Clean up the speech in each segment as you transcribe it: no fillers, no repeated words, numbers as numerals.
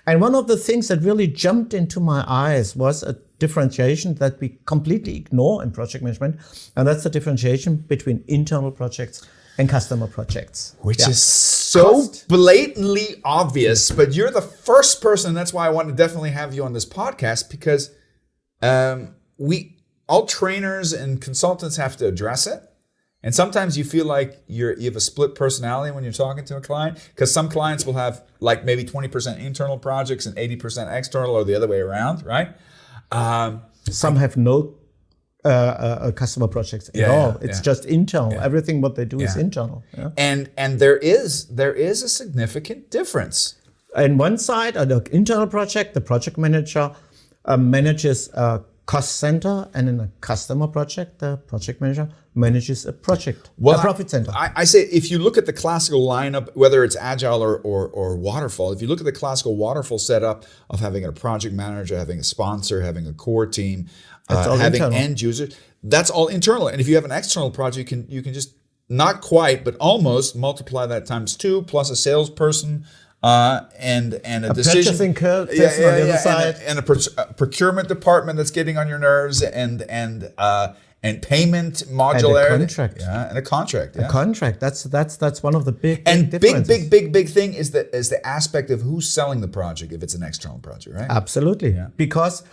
And one of the things that really jumped into my eyes was a differentiation that we completely ignore in project management, and that's the differentiation between internal projects and customer projects. Which is so blatantly obvious, but you're the first person, and that's why I want to definitely have you on this podcast, because all trainers and consultants have to address it. And sometimes you feel like you have a split personality when you're talking to a client, because some clients will have like maybe 20% internal projects and 80% external, or the other way around, right? Some have no customer projects at all. It's just internal. Everything what they do is internal. Yeah. And there is a significant difference. On one side, on the internal project, the project manager manages a cost center, and in a customer project, the project manager manages a profit center. I say, if you look at the classical lineup, whether it's agile or waterfall, if you look at the classical waterfall setup of having a project manager, having a sponsor, having a core team, having internal end users, that's all internal. And if you have an external project, you can just not quite, but almost multiply that times 2 plus a salesperson. And a decision, purchasing person on the other side, and a procurement department that's getting on your nerves, and payment modularity, and a contract, and a contract, a contract. That's one of the big big thing is the aspect of who's selling the project if it's an external project, right? Absolutely, because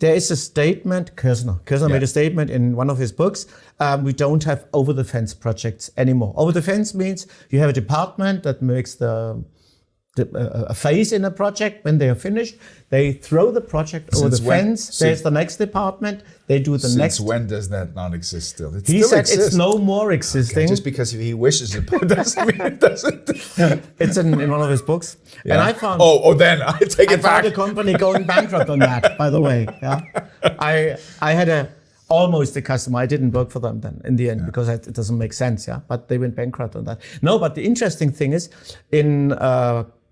there is a statement. Kirsner made a statement in one of his books. We don't have over-the-fence projects anymore. Over-the-fence means you have a department that makes a phase in a project. When they are finished, they throw the project over the fence. There's the next department. They do the next. Since when does that not exist still? He said it's no more existing. Okay, just because he wishes it doesn't mean it doesn't. It's in one of his books. Yeah. And I found... then I take it back. I found a company going bankrupt on that, by the way. Yeah, I had almost a customer. I didn't work for them then in the end because it doesn't make sense. Yeah, but they went bankrupt on that. No, but the interesting thing is in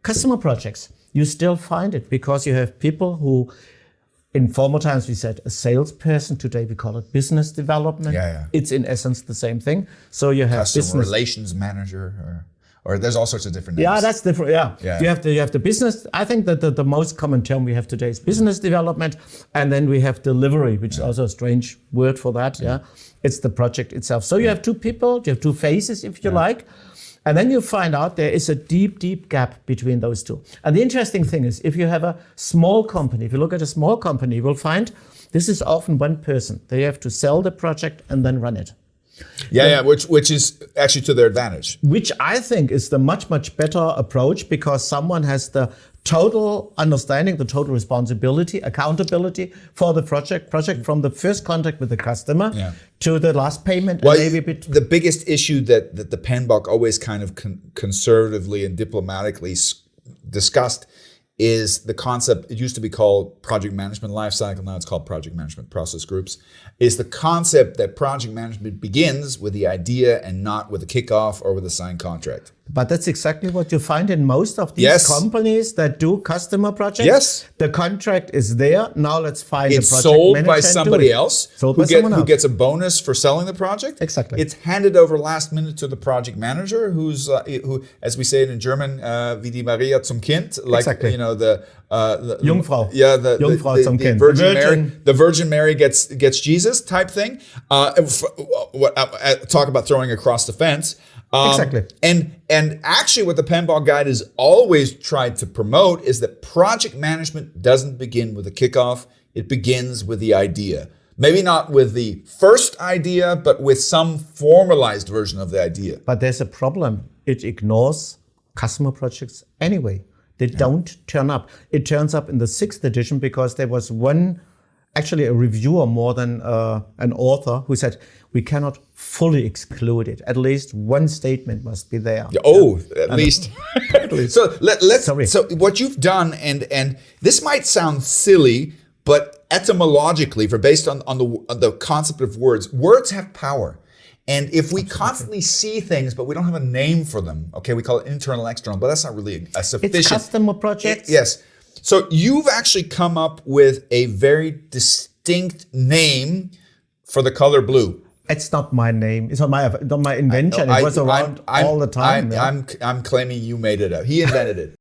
customer projects, you still find it because you have people who, in former times we said a salesperson. Today we call it business development. It's in essence the same thing. So you have customer relations manager, or there's all sorts of different names. Yeah, that's different. Yeah. You have the business. I think that the most common term we have today is business development, and then we have delivery, which is also a strange word for that. Yeah, it's the project itself. So you have two people, you have two phases, if you like. And then you find out there is a deep, deep gap between those two. And the interesting thing is, if you have a small company, if you look at a small company, you will find this is often one person. They have to sell the project and then run it. Which is actually to their advantage. Which I think is the much, much better approach, because someone has the total understanding, the total responsibility, accountability for the project from the first contact with the customer to the last payment. Well, the biggest issue that the PMBOK always kind of conservatively and diplomatically discussed is the concept. It used to be called project management lifecycle. Now it's called project management process groups. Is the concept that project management begins with the idea and not with a kickoff or with a signed contract. But that's exactly what you find in most of these companies that do customer projects. Yes. The contract is there. Now let's find a project manager. It's sold by somebody else who gets a bonus for selling the project. Exactly. It's handed over last minute to the project manager who, as we say it in German, wie die Maria zum Kind. Like, the Jungfrau. Jungfrau zum Kind. The Virgin Mary gets Jesus type thing. Talk about throwing across the fence. Exactly. And actually what the PMBOK guide has always tried to promote is that project management doesn't begin with a kickoff. It begins with the idea. Maybe not with the first idea, but with some formalized version of the idea. But there's a problem. It ignores customer projects anyway. They don't turn up. It turns up in the 6th edition because there was actually a reviewer more than an author who said, we cannot fully exclude it. At least one statement must be there. At least. So let's. So what you've done, and this might sound silly, but etymologically, based on the concept of words have power. And if we constantly see things, but we don't have a name for them, we call it internal, external, but that's not really a sufficient. It's customer projects. Yes. So you've actually come up with a very distinct name for the color blue. It's not my name. It's not my invention. It was around all the time. I'm claiming you made it up. He invented it.